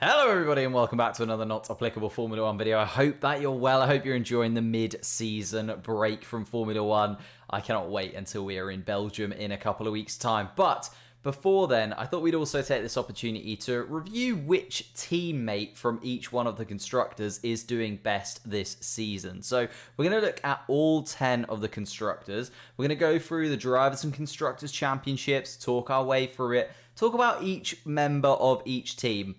Hello everybody and welcome back to another not applicable Formula 1 video. I hope that you're well. I hope you're enjoying the mid-season break from Formula 1. I cannot wait until we are in Belgium in a couple of weeks' time. But before then, I thought we'd also take this opportunity to review which teammate from each one of the constructors is doing best this season. So we're going to look at all 10 of the constructors. We're going to go through the Drivers and Constructors Championships, talk our way through it, talk about each member of each team,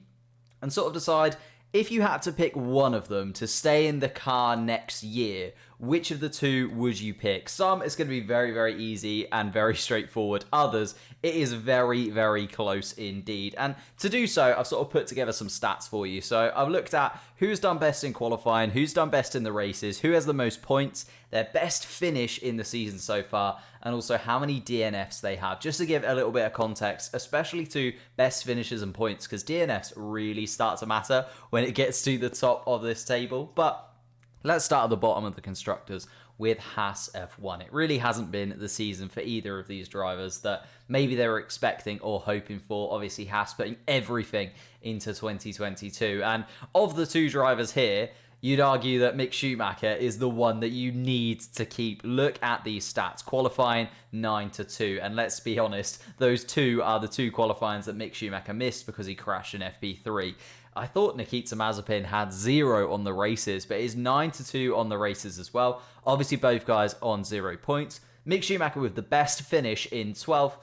and sort of decide if you had to pick one of them to stay in the car next year, which of the two would you pick? Some it's going to be very, very easy and very straightforward. Others, it is very, very close indeed. And to do so, I've sort of put together some stats for you. So I've looked at who's done best in qualifying, who's done best in the races, who has the most points, their best finish in the season so far, and also how many DNFs they have, just to give a little bit of context, especially to best finishes and points, because DNFs really start to matter when it gets to the top of this table. But let's start at the bottom of the constructors with Haas F1. It really hasn't been the season for either of these drivers that maybe they were expecting or hoping for. Obviously, Haas putting everything into 2022. And of the two drivers here, you'd argue that Mick Schumacher is the one that you need to keep. Look at these stats. Qualifying 9-2. And let's be honest, those two are the two qualifyings that Mick Schumacher missed because he crashed in FP3. I thought Nikita Mazepin had 0 on the races, but is 9-2 on the races as well. Obviously, both guys on 0 points. Mick Schumacher with the best finish in 12th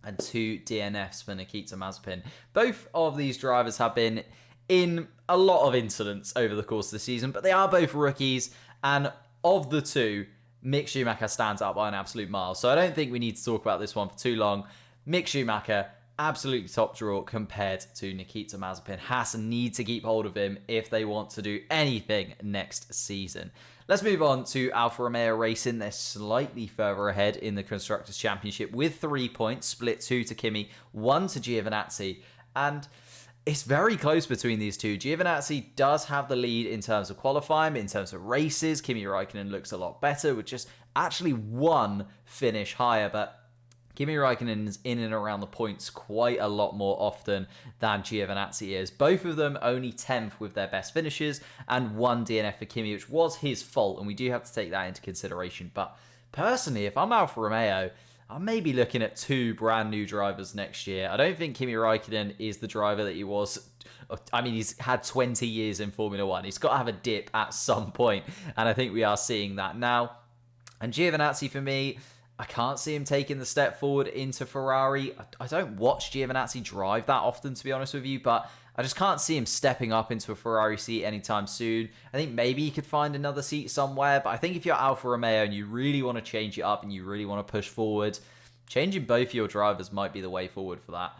and 2 DNFs for Nikita Mazepin. Both of these drivers have been in a lot of incidents over the course of the season, but they are both rookies, and of the two, Mick Schumacher stands out by an absolute mile. So I don't think we need to talk about this one for too long. Mick Schumacher, absolutely top draw compared to Nikita Mazepin. Haas need to keep hold of him if they want to do anything next season. Let's move on to Alfa Romeo Racing. They're slightly further ahead in the Constructors' Championship with 3 points, split 2 to Kimi, 1 to Giovinazzi, and it's very close between these two. Giovinazzi does have the lead in terms of qualifying, in terms of races. Kimi Räikkönen looks a lot better with just actually 1 finish higher, but Kimi Räikkönen is in and around the points quite a lot more often than Giovinazzi is. Both of them only 10th with their best finishes and 1 DNF for Kimi, which was his fault, and we do have to take that into consideration. But personally, if I'm Alfa Romeo, I'm maybe looking at 2 brand new drivers next year. I don't think Kimi Räikkönen is the driver that he was. I mean, he's had 20 years in Formula 1. He's got to have a dip at some point, and I think we are seeing that now. And Giovinazzi, for me, I can't see him taking the step forward into Ferrari. I don't watch Giovinazzi drive that often, to be honest with you, but I just can't see him stepping up into a Ferrari seat anytime soon. I think maybe he could find another seat somewhere, but I think if you're Alfa Romeo and you really want to change it up and you really want to push forward, changing both your drivers might be the way forward for that.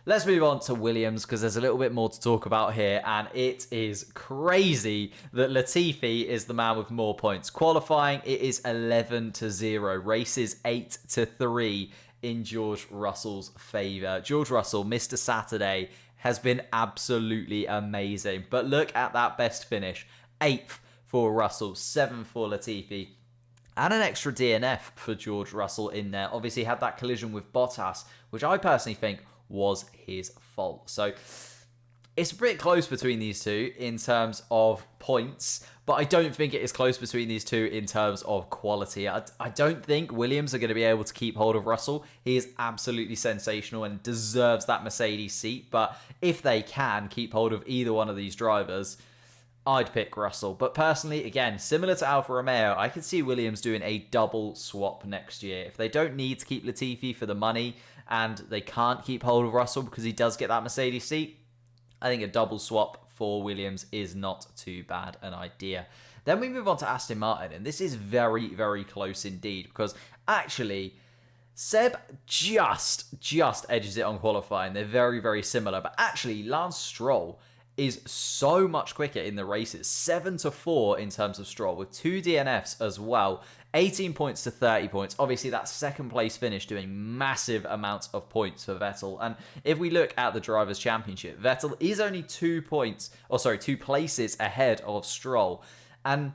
Let's move on to Williams, because there's a little bit more to talk about here, and it is crazy that Latifi is the man with more points. Qualifying, it is 11-0. Races 8-3 in George Russell's favour. George Russell, Mr. Saturday, has been absolutely amazing. But look at that best finish. 8th for Russell, 7th for Latifi, and an extra DNF for George Russell in there. Obviously had that collision with Bottas, which I personally think was his fault. So it's a bit close between these two in terms of points, but I don't think it is close between these two in terms of quality. I don't think Williams are going to be able to keep hold of Russell. He is absolutely sensational and deserves that Mercedes seat, but if they can keep hold of either one of these drivers, I'd pick Russell. But personally, again, similar to Alfa Romeo, I could see Williams doing a double swap next year. If they don't need to keep Latifi for the money and they can't keep hold of Russell because he does get that Mercedes seat, I think a double swap for Williams is not too bad an idea. Then we move on to Aston Martin, and this is very, very close indeed, because actually Seb just edges it on qualifying. They're very, very similar, but actually Lance Stroll is so much quicker in the races. 7-4 in terms of Stroll, with 2 DNFs as well. 18 points to 30 points. Obviously, that second place finish doing massive amounts of points for Vettel. And if we look at the Drivers' Championship, Vettel is only 2 places ahead of Stroll. And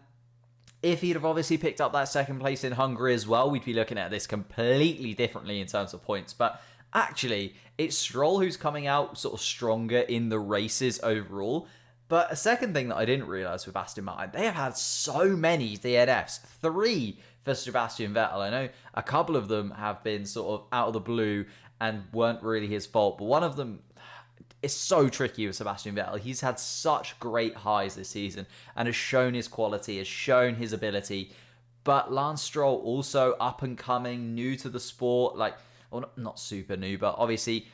if he'd have obviously picked up that second place in Hungary as well, we'd be looking at this completely differently in terms of points. But actually, it's Stroll who's coming out sort of stronger in the races overall. But a second thing that I didn't realise with Aston Martin, they have had so many DNFs. 3 for Sebastian Vettel. I know a couple of them have been sort of out of the blue and weren't really his fault. But one of them is so tricky with Sebastian Vettel. He's had such great highs this season and has shown his quality, has shown his ability. But Lance Stroll, also up and coming, new to the sport, well, not super new, but obviously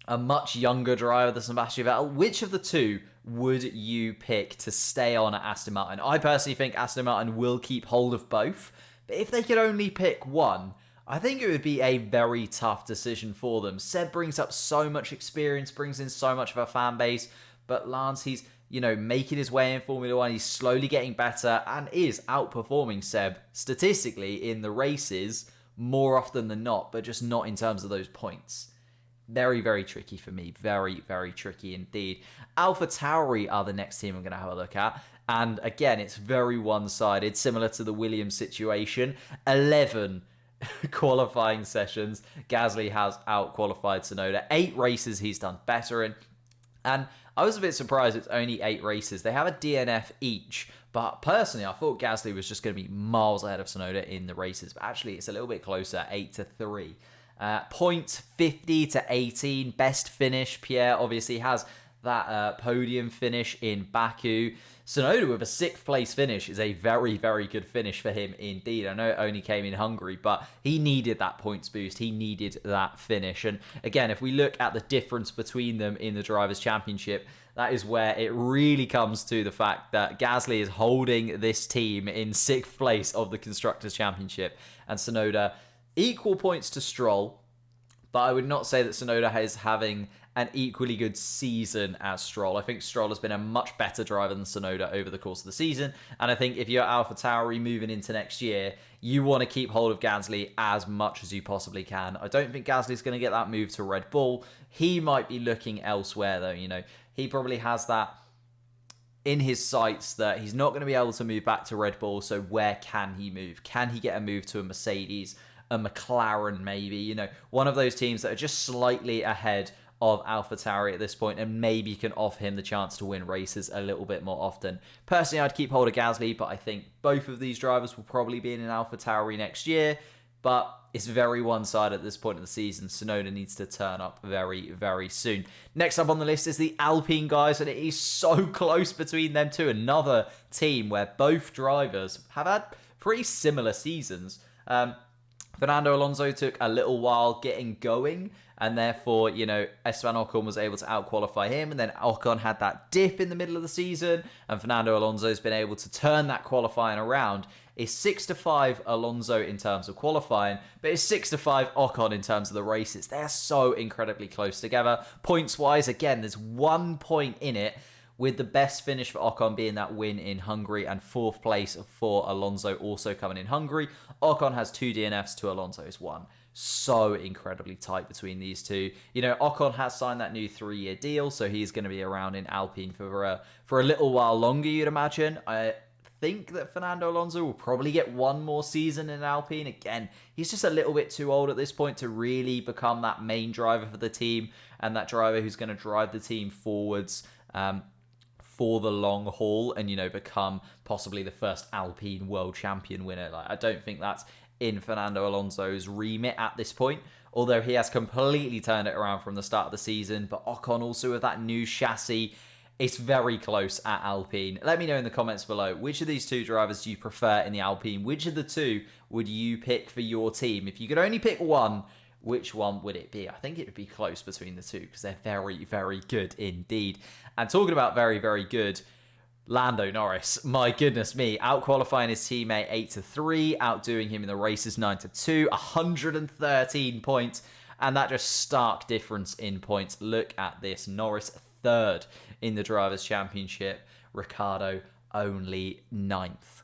a much younger driver than Sebastian Vettel. Which of the two would you pick to stay on at Aston Martin? I personally think Aston Martin will keep hold of both, but if they could only pick one, I think it would be a very tough decision for them. Seb brings up so much experience, brings in so much of a fan base, but Lance, he's making his way in Formula One. He's slowly getting better and is outperforming Seb statistically in the races more often than not, but just not in terms of those points. Very, very tricky for me. Very, very tricky indeed. Alfa Tauri are the next team I'm going to have a look at. And again, it's very one-sided, similar to the Williams situation. 11 qualifying sessions. Gasly has out-qualified Tsunoda. 8 races he's done better in. And I was a bit surprised it's only 8 races. They have a DNF each. But personally, I thought Gasly was just going to be miles ahead of Tsunoda in the races. But actually, it's a little bit closer, 8-3. Points 50 to 18. Best finish. Pierre obviously has that podium finish in Baku. Tsunoda with a 6th place finish is a very, very good finish for him indeed. I know it only came in Hungary, but he needed that points boost. He needed that finish. And again, if we look at the difference between them in the Drivers' Championship, that is where it really comes to the fact that Gasly is holding this team in 6th place of the Constructors' Championship. And Tsunoda, equal points to Stroll, but I would not say that Tsunoda is having an equally good season as Stroll. I think Stroll has been a much better driver than Tsunoda over the course of the season. And I think if you're Alfa Tauri moving into next year, you want to keep hold of Gasly as much as you possibly can. I don't think Gasly's going to get that move to Red Bull. He might be looking elsewhere, though. He probably has that in his sights that he's not going to be able to move back to Red Bull. So where can he move? Can he get a move to a Mercedes, a McLaren maybe? One of those teams that are just slightly ahead of Alfa Tauri at this point and maybe can offer him the chance to win races a little bit more often. Personally, I'd keep hold of Gasly, but I think both of these drivers will probably be in an Alfa Tauri next year. But it's very one-sided at this point of the season. Tsunoda needs to turn up very, very soon. Next up on the list is the Alpine guys, and it is so close between them two. Another team where both drivers have had pretty similar seasons. Fernando Alonso took a little while getting going, and therefore, Esteban Ocon was able to out-qualify him, and then Ocon had that dip in the middle of the season, and Fernando Alonso's been able to turn that qualifying around. It's 6-5 Alonso in terms of qualifying, but it's 6-5 Ocon in terms of the races. They're so incredibly close together. Points-wise, again, there's 1 point in it, with the best finish for Ocon being that win in Hungary and 4th place for Alonso also coming in Hungary. Ocon has 2 DNFs to Alonso's 1. So incredibly tight between these two. Ocon has signed that new 3-year deal, so he's going to be around in Alpine for a little while longer, you'd imagine. I think that Fernando Alonso will probably get 1 more season in Alpine. Again, he's just a little bit too old at this point to really become that main driver for the team and that driver who's going to drive the team forwards for the long haul and, become possibly the first Alpine world champion winner. I don't think that's in Fernando Alonso's remit at this point, although he has completely turned it around from the start of the season. But Ocon also with that new chassis, it's very close at Alpine. Let me know in the comments below, which of these two drivers do you prefer in the Alpine? Which of the two would you pick for your team? If you could only pick one, which one would it be? I think it would be close between the two because they're very, very good indeed. And talking about very, very good, Lando Norris, my goodness me, out-qualifying his teammate 8-3, outdoing him in the races 9-2, 113 points, and that just stark difference in points. Look at this, Norris 3rd in the Drivers' Championship, Ricciardo only 9th.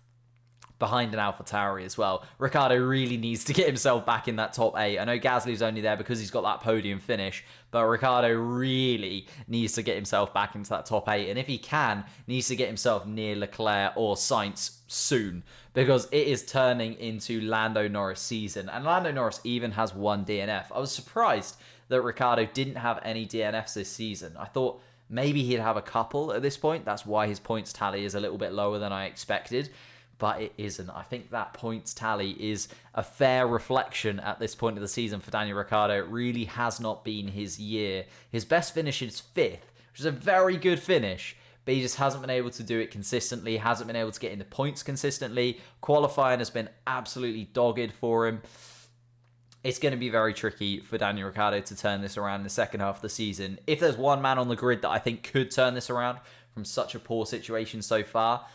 behind an Alpha Tauri as well. Ricciardo really needs to get himself back in that top 8. I know Gasly's only there because he's got that podium finish, but Ricciardo really needs to get himself back into that top 8. And if he can, needs to get himself near Leclerc or Sainz soon, because it is turning into Lando Norris season. And Lando Norris even has 1 DNF. I was surprised that Ricciardo didn't have any DNFs this season. I thought maybe he'd have a couple at this point. That's why his points tally is a little bit lower than I expected. But it isn't. I think that points tally is a fair reflection at this point of the season for Daniel Ricciardo. It really has not been his year. His best finish is 5th, which is a very good finish, but he just hasn't been able to do it consistently, hasn't been able to get into points consistently. Qualifying has been absolutely dogged for him. It's going to be very tricky for Daniel Ricciardo to turn this around in the second half of the season. If there's one man on the grid that I think could turn this around from such a poor situation so far,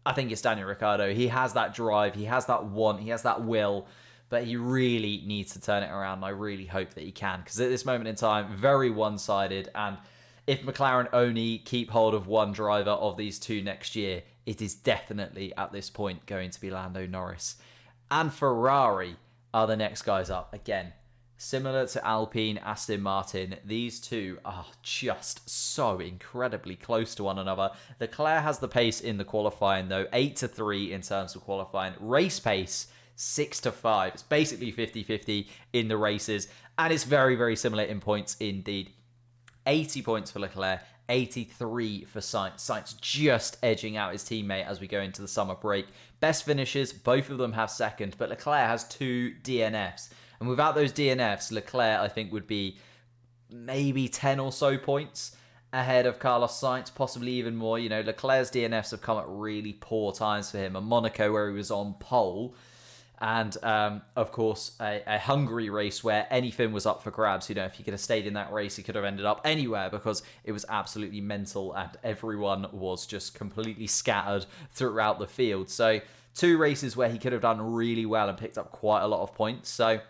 I think it's Daniel Ricciardo. He has that drive, he has that want, he has that will, but he really needs to turn it around. And I really hope that he can, because at this moment in time, very one-sided. And if McLaren only keep hold of one driver of these two next year, it is definitely at this point going to be Lando Norris. And Ferrari are the next guys up. Again, similar to Alpine, Aston Martin, these two are just so incredibly close to one another. Leclerc has the pace in the qualifying though, 8-3 in terms of qualifying. Race pace, 6-5. It's basically 50-50 in the races, and it's very, very similar in points indeed. 80 points for Leclerc, 83 for Sainz. Sainz just edging out his teammate as we go into the summer break. Best finishes, both of them have second, but Leclerc has 2 DNFs. And without those DNFs, Leclerc, I think, would be maybe 10 or so points ahead of Carlos Sainz, possibly even more. You know, Leclerc's DNFs have come at really poor times for him. A Monaco where he was on pole. And, of course, a Hungary race where anything was up for grabs. You know, if he could have stayed in that race, he could have ended up anywhere because it was absolutely mental and everyone was just completely scattered throughout the field. So 2 races where he could have done really well and picked up quite a lot of points. So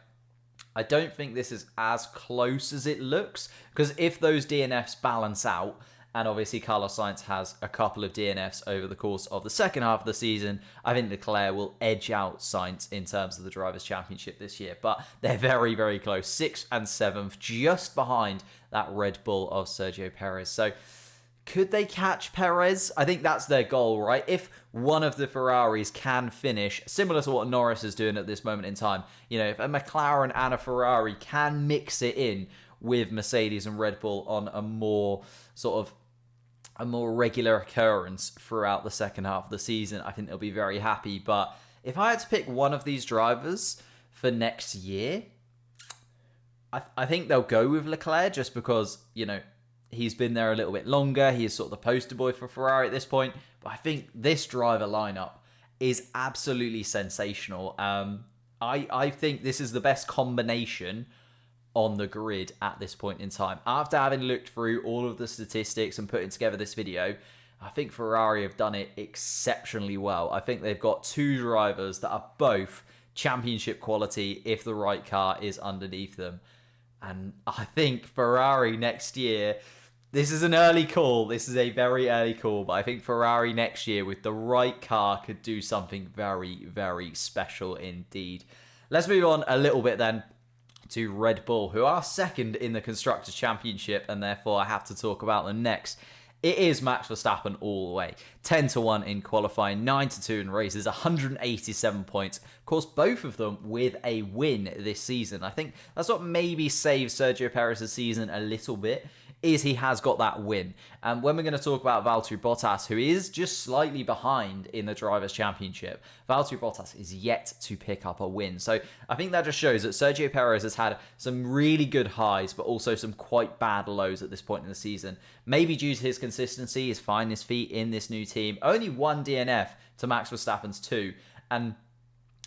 I don't think this is as close as it looks, because if those DNFs balance out, and obviously Carlos Sainz has a couple of DNFs over the course of the second half of the season, I think Leclerc will edge out Sainz in terms of the Drivers' Championship this year. But they're very, very close. 6th and 7th, just behind that Red Bull of Sergio Perez. So could they catch Perez? I think that's their goal, right? If one of the Ferraris can finish, similar to what Norris is doing at this moment in time, you know, if a McLaren and a Ferrari can mix it in with Mercedes and Red Bull on a more regular occurrence throughout the second half of the season, I think they'll be very happy. But if I had to pick one of these drivers for next year, I think they'll go with Leclerc, just because, you know, he's been there a little bit longer. He is sort of the poster boy for Ferrari at this point. But I think this driver lineup is absolutely sensational. I think this is the best combination on the grid at this point in time. After having looked through all of the statistics and putting together this video, I think Ferrari have done it exceptionally well. I think they've got 2 drivers that are both championship quality if the right car is underneath them. And I think Ferrari next year, this is an early call. This is a very early call, but I think Ferrari next year with the right car could do something very, very special indeed. Let's move on a little bit then to Red Bull, who are second in the Constructors' Championship, and therefore I have to talk about them next. It is Max Verstappen all the way. 10-1 in qualifying, 9-2 in races, 187 points. Of course, both of them with a win this season. I think that's what maybe saves Sergio Perez's season a little bit, is he has got that win. And when we're going to talk about Valtteri Bottas, who is just slightly behind in the Drivers' Championship, Valtteri Bottas is yet to pick up a win. So I think that just shows that Sergio Perez has had some really good highs, but also some quite bad lows at this point in the season. Maybe due to his consistency, his finding his feet in this new team. Only 1 DNF to Max Verstappen's 2. And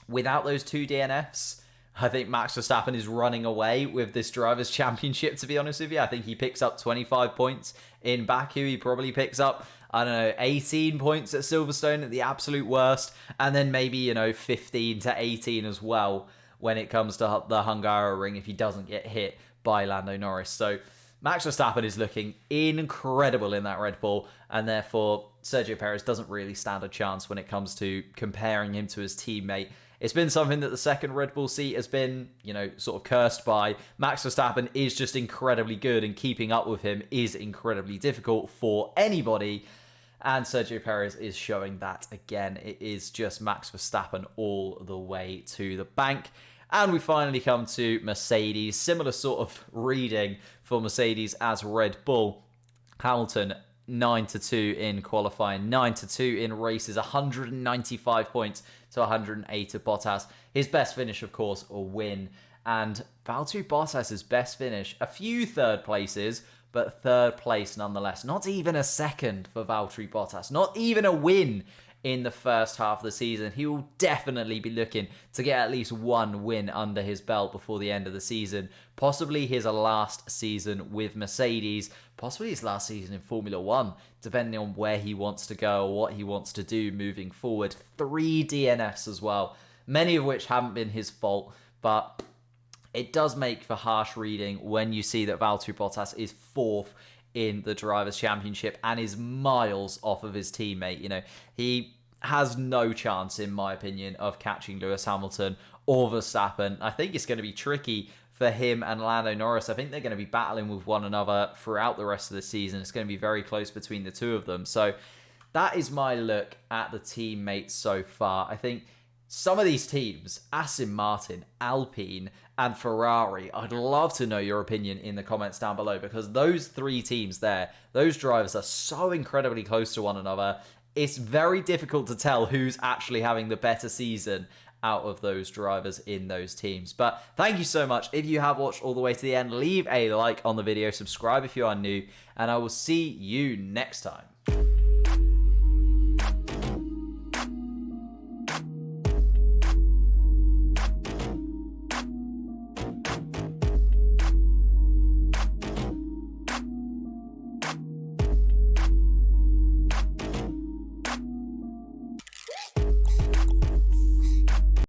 without those 2 DNFs, I think Max Verstappen is running away with this Drivers' Championship, to be honest with you. I think he picks up 25 points in Baku. He probably picks up, 18 points at Silverstone at the absolute worst. And then maybe, 15 to 18 as well when it comes to the Hungaroring if he doesn't get hit by Lando Norris. So Max Verstappen is looking incredible in that Red Bull, and therefore Sergio Perez doesn't really stand a chance when it comes to comparing him to his teammate. It's been something that the second Red Bull seat has been, sort of cursed by. Max Verstappen is just incredibly good, and keeping up with him is incredibly difficult for anybody. And Sergio Perez is showing that again. It is just Max Verstappen all the way to the bank. And we finally come to Mercedes. Similar sort of reading for Mercedes as Red Bull. Hamilton 9-2 in qualifying, 9-2 in races, 195 points to 108 of Bottas. His best finish, of course, a win. And Valtteri Bottas' best finish, a few third places, but third place nonetheless. Not even a second for Valtteri Bottas. Not even a win in the first half of the season. He will definitely be looking to get at least one win under his belt before the end of the season. Possibly his last season with Mercedes. Possibly his last season in Formula 1, depending on where he wants to go or what he wants to do moving forward. 3 DNFs as well, many of which haven't been his fault, but it does make for harsh reading when you see that Valtteri Bottas is 4th in the Drivers' Championship and is miles off of his teammate. He has no chance, in my opinion, of catching Lewis Hamilton or Verstappen. I think it's going to be tricky for him and Lando Norris. I think they're going to be battling with one another throughout the rest of the season. It's going to be very close between the two of them. So that is my look at the teammates so far. I think some of these teams, Aston Martin, Alpine, and Ferrari, I'd love to know your opinion in the comments down below, because those 3 teams there, those drivers are so incredibly close to one another. It's very difficult to tell who's actually having the better season out of those drivers in those teams. But thank you so much. If you have watched all the way to the end, leave a like on the video, subscribe if you are new, and I will see you next time.